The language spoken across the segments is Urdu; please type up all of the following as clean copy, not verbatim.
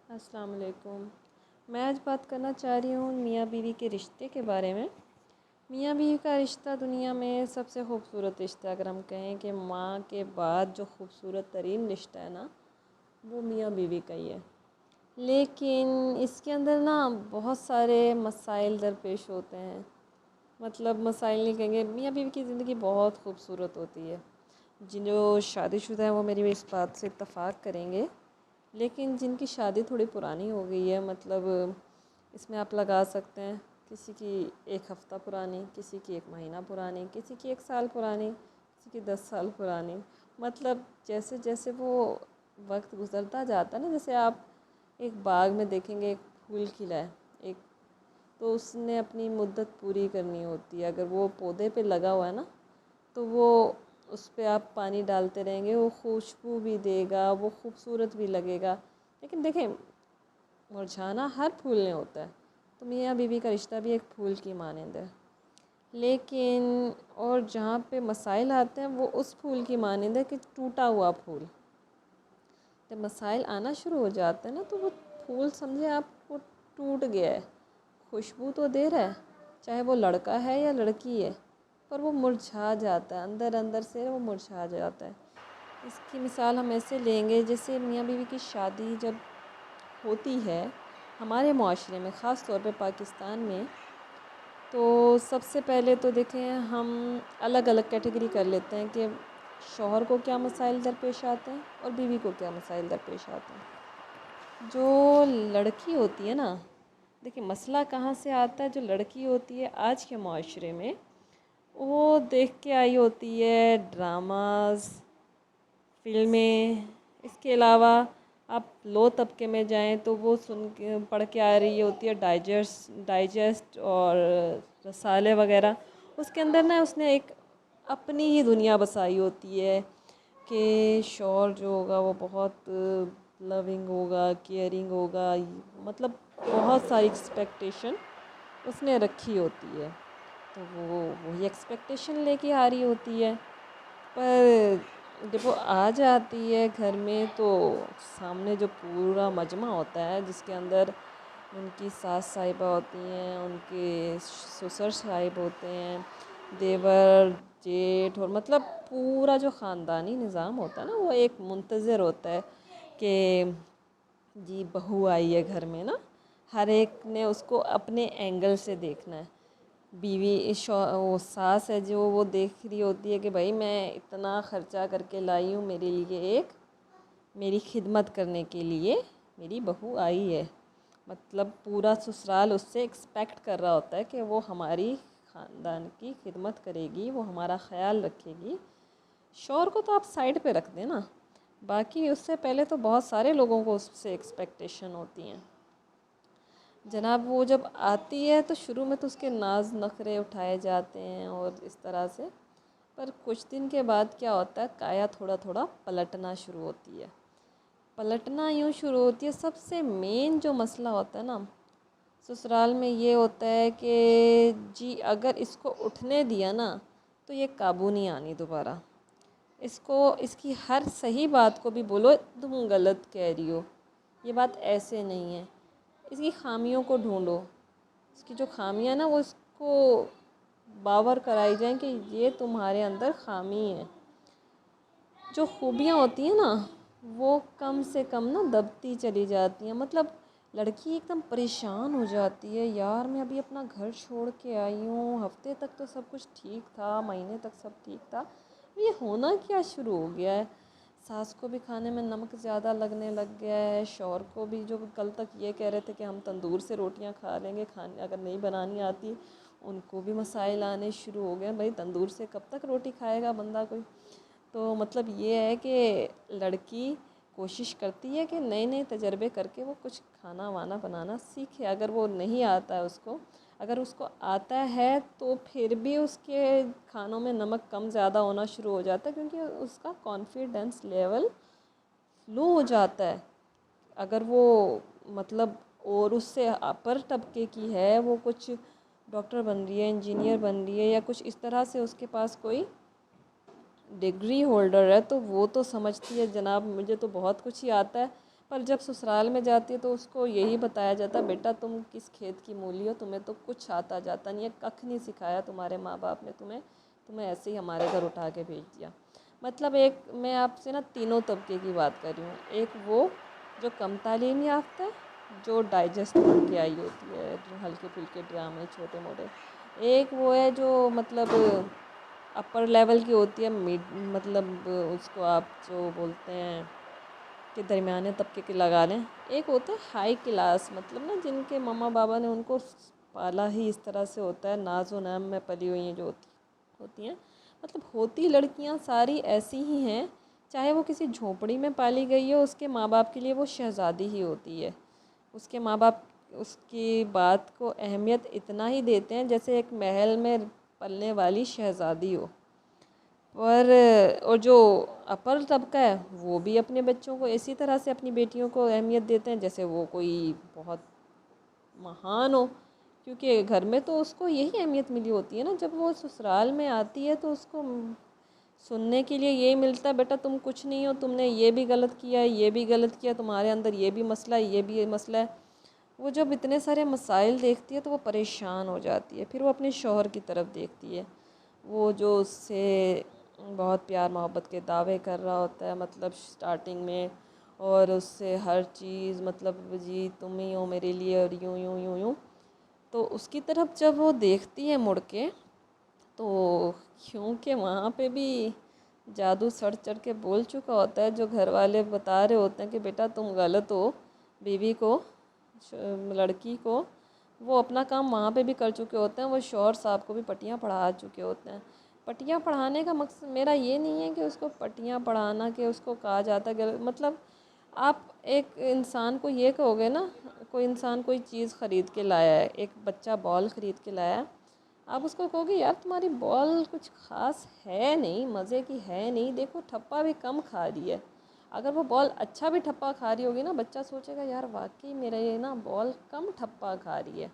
السلام علیکم۔ میں آج بات کرنا چاہ رہی ہوں میاں بیوی کے رشتے کے بارے میں۔ میاں بیوی کا رشتہ دنیا میں سب سے خوبصورت رشتہ، اگر ہم کہیں کہ ماں کے بعد جو خوبصورت ترین رشتہ ہے نا، وہ میاں بیوی کا ہی ہے۔ لیکن اس کے اندر نا بہت سارے مسائل درپیش ہوتے ہیں۔ مطلب مسائل نہیں کہیں گے، میاں بیوی کی زندگی بہت خوبصورت ہوتی ہے۔ جو شادی شدہ ہیں وہ میری اس بات سے اتفاق کریں گے، لیکن جن کی شادی تھوڑی پرانی ہو گئی ہے، مطلب اس میں آپ لگا سکتے ہیں کسی کی 1 ہفتہ پرانی، کسی کی 1 مہینہ پرانی، کسی کی 1 سال پرانی، کسی کی 10 سال پرانی۔ مطلب جیسے جیسے وہ وقت گزرتا جاتا ہے نا، جیسے آپ ایک باغ میں دیکھیں گے ایک پھول کھلا ہے، تو اس نے اپنی مدت پوری کرنی ہوتی ہے۔ اگر وہ پودے پہ لگا ہوا ہے نا، تو وہ اس پہ آپ پانی ڈالتے رہیں گے، وہ خوشبو بھی دے گا، وہ خوبصورت بھی لگے گا۔ لیکن دیکھیں، مرجھانا ہر پھول نے ہوتا ہے، تو میاں بیوی کا رشتہ بھی ایک پھول کی مانند ہے۔ لیکن اور جہاں پہ مسائل آتے ہیں وہ اس پھول کی مانند ہے کہ ٹوٹا ہوا پھول۔ جب مسائل آنا شروع ہو جاتے ہیں نا، تو وہ پھول سمجھے آپ وہ ٹوٹ گیا ہے۔ خوشبو تو دے رہا ہے، چاہے وہ لڑکا ہے یا لڑکی ہے، پر وہ مرجھا جاتا ہے، اندر اندر سے وہ مرجھا جاتا ہے۔ اس کی مثال ہم ایسے لیں گے، جیسے میاں بیوی کی شادی جب ہوتی ہے ہمارے معاشرے میں، خاص طور پہ پاکستان میں، تو سب سے پہلے تو دیکھیں ہم الگ الگ کیٹیگری کر لیتے ہیں کہ شوہر کو کیا مسائل درپیش آتے ہیں اور بیوی کو کیا مسائل درپیش آتے ہیں۔ جو لڑکی ہوتی ہے نا، دیکھیں مسئلہ کہاں سے آتا ہے۔ جو لڑکی ہوتی ہے آج کے معاشرے میں، وہ دیکھ کے آئی ہوتی ہے ڈراماز، فلمیں۔ اس کے علاوہ آپ لو طبقے میں جائیں تو وہ پڑھ کے آ رہی ہوتی ہے ڈائجسٹ اور رسالے وغیرہ۔ اس کے اندر نا اس نے ایک اپنی ہی دنیا بسائی ہوتی ہے کہ شوہر جو ہوگا وہ بہت لونگ ہوگا، کیئرنگ ہوگا، مطلب بہت ساری ایکسپیکٹیشن اس نے رکھی ہوتی ہے، تو وہ وہی ایکسپیکٹیشن لے کے آ رہی ہوتی ہے۔ پر جب وہ آ جاتی ہے گھر میں، تو سامنے جو پورا مجمع ہوتا ہے، جس کے اندر ان کی ساس صاحبہ ہوتی ہیں، ان کے سسر صاحب ہوتے ہیں، دیور جیٹھ، اور مطلب پورا جو خاندانی نظام ہوتا ہے نا، وہ ایک منتظر ہوتا ہے کہ جی بہو آئی ہے گھر میں نا۔ ہر ایک نے اس کو اپنے اینگل سے دیکھنا ہے۔ بیوی وہ ساس ہے جو وہ دیکھ رہی ہوتی ہے کہ بھائی میں اتنا خرچہ کر کے لائی ہوں، میرے لیے میری خدمت کرنے کے لیے میری بہو آئی ہے۔ مطلب پورا سسرال اس سے ایکسپیکٹ کر رہا ہوتا ہے کہ وہ ہماری خاندان کی خدمت کرے گی، وہ ہمارا خیال رکھے گی۔ شوہر کو تو آپ سائڈ پہ رکھ دیں نا، باقی اس سے پہلے تو بہت سارے لوگوں کو اس سے ایکسپیکٹیشن ہوتی ہیں۔ جناب وہ جب آتی ہے تو شروع میں تو اس کے ناز نخرے اٹھائے جاتے ہیں اور اس طرح سے، پر کچھ دن کے بعد کیا ہوتا ہے، کایا تھوڑا تھوڑا پلٹنا شروع ہوتی ہے۔ پلٹنا یوں شروع ہوتی ہے، سب سے مین جو مسئلہ ہوتا ہے نا سسرال میں، یہ ہوتا ہے کہ جی اگر اس کو اٹھنے دیا نا تو یہ قابو نہیں آنی دوبارہ۔ اس کی ہر صحیح بات کو بھی بولو تم غلط کہہ رہی ہو، یہ بات ایسے نہیں ہے۔ اس کی خامیوں کو ڈھونڈو، اس کی جو خامیاں نا وہ اس کو باور کرائی جائیں کہ یہ تمہارے اندر خامی ہے۔ جو خوبیاں ہوتی ہیں نا وہ کم سے کم نا دبتی چلی جاتی ہیں۔ مطلب لڑکی ایک دم پریشان ہو جاتی ہے، یار میں ابھی اپنا گھر چھوڑ کے آئی ہوں، ہفتے تک تو سب کچھ ٹھیک تھا، مہینے تک سب ٹھیک تھا، یہ ہونا کیا شروع ہو گیا ہے۔ ساس کو بھی کھانے میں نمک زیادہ لگنے لگ گیا ہے، شوہر کو بھی جو کل تک یہ کہہ رہے تھے کہ ہم تندور سے روٹیاں کھا لیں گے، کھانے اگر نہیں بنانی آتی، ان کو بھی مسائل آنے شروع ہو گئے، بھائی تندور سے کب تک روٹی کھائے گا بندہ کوئی۔ تو مطلب یہ ہے کہ لڑکی کوشش کرتی ہے کہ نئے نئے تجربے کر کے وہ کچھ کھانا وانا بنانا سیکھے۔ اگر وہ نہیں آتا ہے اس کو، اگر اس کو آتا ہے تو پھر بھی اس کے کھانوں میں نمک کم زیادہ ہونا شروع ہو جاتا ہے، کیونکہ اس کا کانفیڈنس لیول لو ہو جاتا ہے۔ اگر وہ مطلب اور اس سے اپر طبقے کی ہے، وہ کچھ ڈاکٹر بن رہی ہے، انجینئر بن رہی ہے، یا کچھ اس طرح سے اس کے پاس کوئی ڈگری ہولڈر ہے، تو وہ تو سمجھتی ہے جناب مجھے تو بہت کچھ ہی آتا ہے، پر جب سسرال میں جاتی ہے تو اس کو یہی بتایا جاتا ہے بیٹا تم کس کھیت کی مولی ہو، تمہیں تو کچھ آتا جاتا نہیں ہے، ککھ نہیں سکھایا تمہارے ماں باپ نے تمہیں ایسے ہی ہمارے گھر اٹھا کے بھیج دیا۔ مطلب ایک میں آپ سے نا تینوں طبقے کی بات کر رہی ہوں، ایک وہ جو کم تعلیم یافتہ ہے، جو ڈائجسٹ کر کے آئی ہوتی ہے، جو ہلکے پھلکے ڈرامے چھوٹے موٹے، ایک وہ ہے جو مطلب اپر لیول کی ہوتی ہے، مطلب اس کو آپ جو بولتے ہیں کہ درمیانے طبقے کے لگا لیں، ایک ہوتا ہے ہائی کلاس، مطلب نا جن کے ماما بابا نے ان کو پالا ہی اس طرح سے ہوتا ہے، ناز و نعم میں پلی ہوئی ہیں جو ہوتی ہیں، مطلب ہوتی لڑکیاں ساری ایسی ہی ہیں، چاہے وہ کسی جھونپڑی میں پالی گئی ہو، اس کے ماں باپ کے لیے وہ شہزادی ہی ہوتی ہے، اس کے ماں باپ اس کی بات کو اہمیت اتنا ہی دیتے ہیں جیسے ایک محل میں پلنے والی شہزادی ہو۔ اور جو اپر طبقہ ہے وہ بھی اپنے بچوں کو اسی طرح سے اپنی بیٹیوں کو اہمیت دیتے ہیں جیسے وہ کوئی بہت مہان ہو، کیونکہ گھر میں تو اس کو یہی اہمیت ملی ہوتی ہے نا، جب وہ سسرال میں آتی ہے تو اس کو سننے کے لیے یہی ملتا ہے بیٹا تم کچھ نہیں ہو، تم نے یہ بھی غلط کیا ہے، یہ بھی غلط کیا، تمہارے اندر یہ بھی مسئلہ ہے، یہ بھی مسئلہ ہے۔ وہ جب اتنے سارے مسائل دیکھتی ہے تو وہ پریشان ہو جاتی ہے، پھر وہ اپنے شوہر کی طرف دیکھتی ہے، وہ جو اس سے بہت پیار محبت کے دعوے کر رہا ہوتا ہے مطلب سٹارٹنگ میں، اور اس سے ہر چیز مطلب جی تم ہی ہو میرے لیے، اور یوں یوں یوں یوں، تو اس کی طرف جب وہ دیکھتی ہے مڑ کے تو کیونکہ وہاں پہ بھی جادو سڑ چڑھ کے بول چکا ہوتا ہے، جو گھر والے بتا رہے ہوتے ہیں کہ بیٹا تم غلط ہو، بیوی کو لڑکی کو وہ اپنا کام وہاں پہ بھی کر چکے ہوتے ہیں، وہ شوہر صاحب کو بھی پٹیاں پڑھا چکے ہوتے ہیں۔ پٹیاں پڑھانے کا مقصد میرا یہ نہیں ہے کہ اس کو پٹیاں پڑھانا کہ اس کو کہا جاتا ہے کہ مطلب آپ ایک انسان کو یہ کہو گے نا، کوئی انسان کوئی چیز خرید کے لایا ہے، ایک بچہ بال خرید کے لایا ہے، آپ اس کو کہو گے یار تمہاری بال کچھ خاص ہے نہیں، مزے کی ہے نہیں، دیکھو ٹھپا بھی کم کھا رہی ہے۔ اگر وہ بال اچھا بھی ٹھپا کھا رہی ہوگی نا، بچہ سوچے گا یار واقعی میرا یہ نا بال کم ٹھپا کھا رہی ہے۔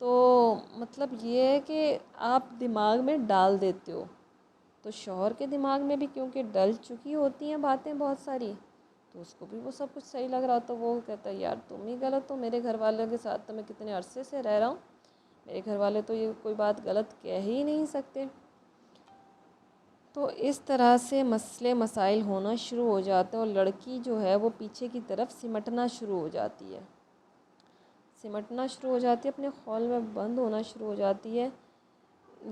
تو مطلب یہ ہے کہ آپ دماغ میں ڈال دیتے ہو، تو شوہر کے دماغ میں بھی کیونکہ ڈل چکی ہوتی ہیں باتیں بہت ساری، تو اس کو بھی وہ سب کچھ صحیح لگ رہا ہوتا ہے، وہ کہتا ہے یار تم ہی غلط ہو، میرے گھر والوں کے ساتھ تو میں کتنے عرصے سے رہ رہا ہوں، میرے گھر والے تو یہ کوئی بات غلط کہہ ہی نہیں سکتے۔ تو اس طرح سے مسئلے مسائل ہونا شروع ہو جاتے ہیں، اور لڑکی جو ہے وہ پیچھے کی طرف سمٹنا شروع ہو جاتی ہے، اپنے خول میں بند ہونا شروع ہو جاتی ہے۔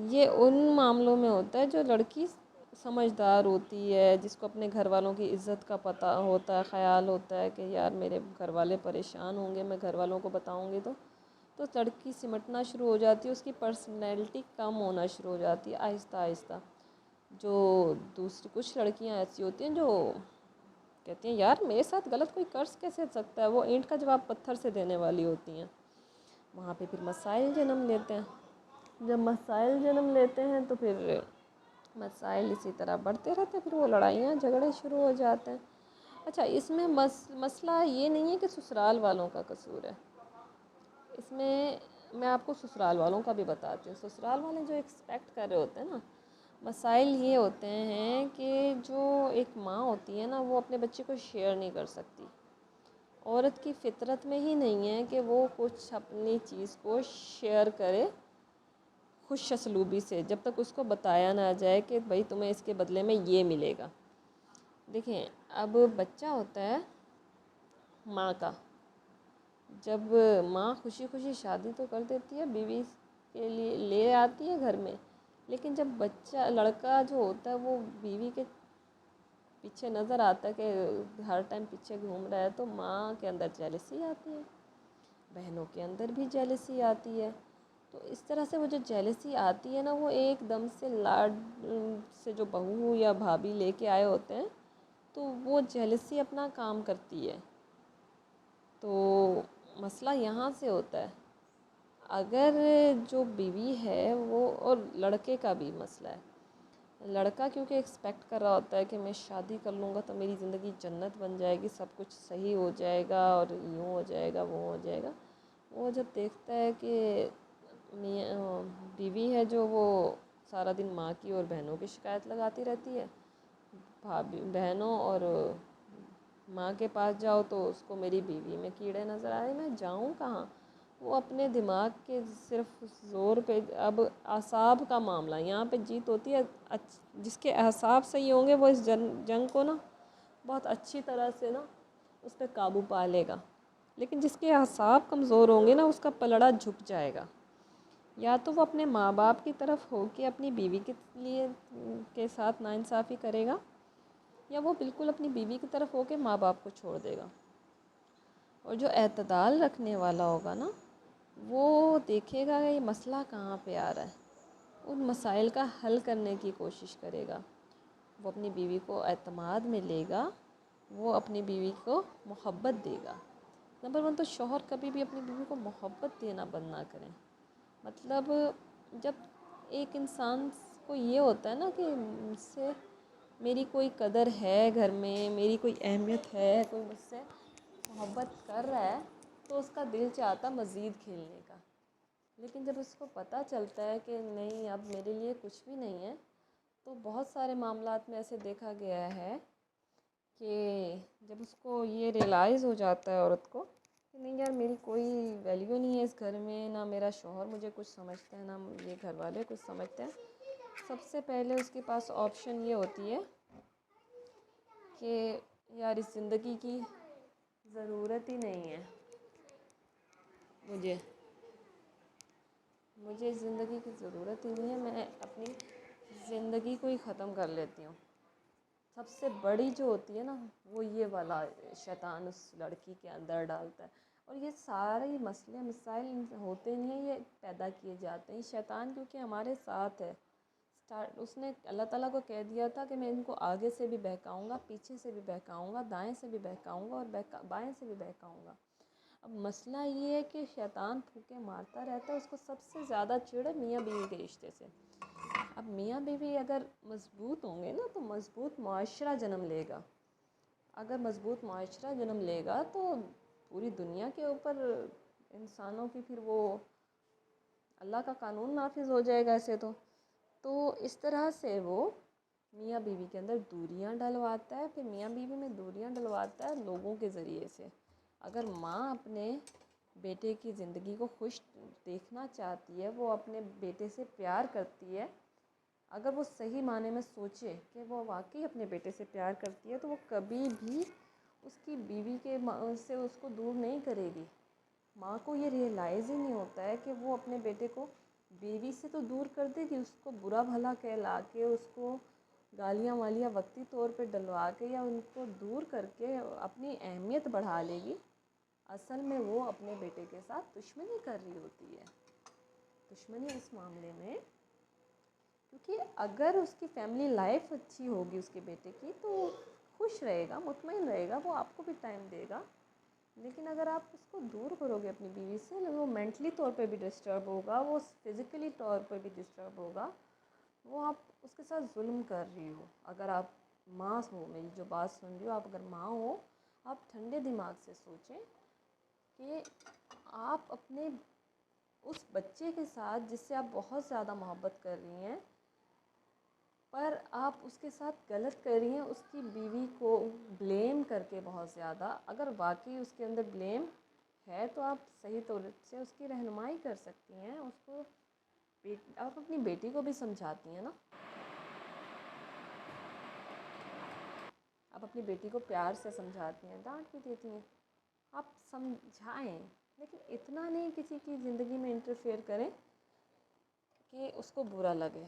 یہ ان معاملوں میں ہوتا ہے جو لڑکی سمجھدار ہوتی ہے، جس کو اپنے گھر والوں کی عزت کا پتہ ہوتا ہے، خیال ہوتا ہے کہ یار میرے گھر والے پریشان ہوں گے، میں گھر والوں کو بتاؤں گی تو لڑکی سمٹنا شروع ہو جاتی ہے، اس کی پرسنالٹی کم ہونا شروع ہو جاتی ہے آہستہ آہستہ۔ جو دوسری کچھ لڑکیاں ایسی ہوتی ہیں جو کہتی ہیں یار میرے ساتھ غلط کوئی کر کیسے سکتا ہے، وہ اینٹ کا جواب پتھر سے دینے والی ہوتی ہیں، وہاں پہ پھر مسائل جنم لیتے ہیں۔ جب مسائل جنم لیتے ہیں تو پھر مسائل اسی طرح بڑھتے رہتے ہیں، پھر وہ لڑائیاں جھگڑے شروع ہو جاتے ہیں۔ اچھا اس میں مسئلہ یہ نہیں ہے کہ سسرال والوں کا قصور ہے، اس میں آپ کو سسرال والوں کا بھی بتاتی ہوں۔ سسرال والے جو ایکسپیکٹ کر رہے ہوتے ہیں نا، مسائل یہ ہوتے ہیں کہ جو ایک ماں ہوتی ہے نا وہ اپنے بچے کو شیئر نہیں کر سکتی، عورت کی فطرت میں ہی نہیں ہے کہ وہ کچھ اپنی چیز کو شیئر کرے خوش اسلوبی سے، جب تک اس کو بتایا نہ جائے کہ بھائی تمہیں اس کے بدلے میں یہ ملے گا۔ دیکھیں اب بچہ ہوتا ہے ماں کا، جب ماں خوشی خوشی شادی تو کر دیتی ہے، بیوی کے لیے لے آتی ہے گھر میں، لیکن جب بچہ لڑکا جو ہوتا ہے وہ بیوی کے پیچھے نظر آتا ہے کہ ہر ٹائم پیچھے گھوم رہا ہے، تو ماں کے اندر جیلسی آتی ہے، بہنوں کے اندر بھی جیلسی آتی ہے۔ تو اس طرح سے وہ جو جیلسی آتی ہے نا، وہ ایک دم سے لاڈ سے جو بہو یا بھابھی لے کے آئے ہوتے ہیں تو وہ جیلسی اپنا کام کرتی ہے۔ تو مسئلہ یہاں سے ہوتا ہے، اگر جو بیوی ہے وہ، اور لڑکے کا بھی مسئلہ ہے، لڑکا کیونکہ ایکسپیکٹ کر رہا ہوتا ہے کہ میں شادی کر لوں گا تو میری زندگی جنت بن جائے گی، سب کچھ صحیح ہو جائے گا، اور یوں ہو جائے گا وہ ہو جائے گا، وہ جب دیکھتا ہے کہ بیوی ہے جو وہ سارا دن ماں کی اور بہنوں کی شکایت لگاتی رہتی ہے، بہنوں اور ماں کے پاس جاؤ تو اس کو میری بیوی میں کیڑے نظر آئے، میں جاؤں کہاں؟ وہ اپنے دماغ کے صرف زور پہ، اب اعصاب کا معاملہ یہاں پہ جیت ہوتی ہے۔ جس کے اعصاب صحیح ہوں گے وہ اس جنگ کو نا بہت اچھی طرح سے نا اس پہ قابو پا لے گا، لیکن جس کے اعصاب کمزور ہوں گے نا اس کا پلڑا جھک جائے گا۔ یا تو وہ اپنے ماں باپ کی طرف ہو کے اپنی بیوی کے ساتھ ناانصافی کرے گا، یا وہ بالکل اپنی بیوی کی طرف ہو کے ماں باپ کو چھوڑ دے گا۔ اور جو اعتدال رکھنے والا ہوگا نا وہ دیکھے گا کہ یہ مسئلہ کہاں پہ آ رہا ہے، ان مسائل کا حل کرنے کی کوشش کرے گا۔ وہ اپنی بیوی کو اعتماد میں لے گا، وہ اپنی بیوی کو محبت دے گا۔ نمبر 1 تو شوہر کبھی بھی اپنی بیوی کو محبت دینا بند نہ کریں۔ مطلب جب ایک انسان کو یہ ہوتا ہے نا کہ مجھ سے میری کوئی قدر ہے، گھر میں میری کوئی اہمیت ہے، کوئی مجھ سے محبت کر رہا ہے، تو اس کا دل چاہتا مزید کھیلنے کا۔ لیکن جب اس کو پتہ چلتا ہے کہ نہیں اب میرے لیے کچھ بھی نہیں ہے، تو بہت سارے معاملات میں ایسے دیکھا گیا ہے کہ جب اس کو یہ ریئلائز ہو جاتا ہے عورت کو کہ نہیں یار میری کوئی ویلیو نہیں ہے اس گھر میں، نہ میرا شوہر مجھے کچھ سمجھتا ہے، نہ یہ گھر والے کچھ سمجھتے ہیں، سب سے پہلے اس کے پاس آپشن یہ ہوتی ہے کہ یار اس زندگی کی ضرورت ہی نہیں ہے مجھے اس زندگی کی ضرورت ہی نہیں ہے، میں اپنی زندگی کو ہی ختم کر لیتی ہوں۔ سب سے بڑی جو ہوتی ہے نا وہ یہ والا شیطان اس لڑکی کے اندر ڈالتا ہے۔ اور یہ سارے مسئلے مسائل ہوتے نہیں ہیں، یہ پیدا کیے جاتے ہیں۔ شیطان کیونکہ ہمارے ساتھ ہے، اس نے اللہ تعالیٰ کو کہہ دیا تھا کہ میں ان کو آگے سے بھی بہکاؤں گا، پیچھے سے بھی بہکاؤں گا، دائیں سے بھی بہکاؤں گا اور بائیں سے بھی بہکاؤں گا۔ اب مسئلہ یہ ہے کہ شیطان پھوکے مارتا رہتا ہے، اس کو سب سے زیادہ چڑ ہے میاں بیوی کے رشتے سے۔ اب میاں بیوی اگر مضبوط ہوں گے نا تو مضبوط معاشرہ جنم لے گا۔ اگر مضبوط معاشرہ جنم لے گا تو پوری دنیا کے اوپر انسانوں کی پھر وہ اللہ کا قانون نافذ ہو جائے گا ایسے تو اس طرح سے وہ میاں بیوی کے اندر دوریاں ڈلواتا ہے، پھر میاں بیوی میں دوریاں ڈلواتا ہے لوگوں کے ذریعے سے۔ اگر ماں اپنے بیٹے کی زندگی کو خوش دیکھنا چاہتی ہے، وہ اپنے بیٹے سے پیار کرتی ہے، اگر وہ صحیح معنی میں سوچے کہ وہ واقعی اپنے بیٹے سے پیار کرتی ہے تو وہ کبھی بھی اس کی بیوی کے سے اس کو دور نہیں کرے گی۔ ماں کو یہ ریئلائز ہی نہیں ہوتا ہے کہ وہ اپنے بیٹے کو بیوی سے تو دور کر دے گی، اس کو برا بھلا کہلا کے، اس کو گالیاں والیاں وقتی طور پہ ڈلوا کے یا ان کو دور کر کے اپنی اہمیت بڑھا لے گی، اصل میں وہ اپنے بیٹے کے ساتھ دشمنی کر رہی ہوتی ہے۔ دشمنی اس معاملے میں کیونکہ اگر اس کی فیملی لائف اچھی ہوگی اس کے بیٹے کی تو خوش رہے گا، مطمئن رہے گا، وہ آپ کو بھی ٹائم دے گا۔ لیکن اگر آپ اس کو دور کرو گے اپنی بیوی سے، وہ مینٹلی طور پہ بھی ڈسٹرب ہوگا، وہ فزیکلی طور پہ بھی ڈسٹرب ہوگا، وہ آپ اس کے ساتھ ظلم کر رہی ہو۔ اگر آپ ماں ہو، میری جو بات سن رہی ہو، آپ اگر ماں ہو، آپ ٹھنڈے دماغ سے سوچیں کہ آپ اپنے اس بچے کے ساتھ جس سے آپ بہت زیادہ محبت کر رہی ہیں، پر آپ اس کے ساتھ غلط کر رہی ہیں، اس کی بیوی کو بلیم کر کے بہت زیادہ۔ اگر واقعی اس کے اندر بلیم ہے تو آپ صحیح طور سے اس کی رہنمائی کر سکتی ہیں، اس کو آپ اپنی بیٹی کو بھی سمجھاتی ہیں نا، آپ اپنی بیٹی کو پیار سے سمجھاتی ہیں، ڈانٹ بھی دیتی ہیں، آپ سمجھائیں، لیکن اتنا نہیں کسی کی زندگی میں انٹرفیئر کریں کہ اس کو برا لگے۔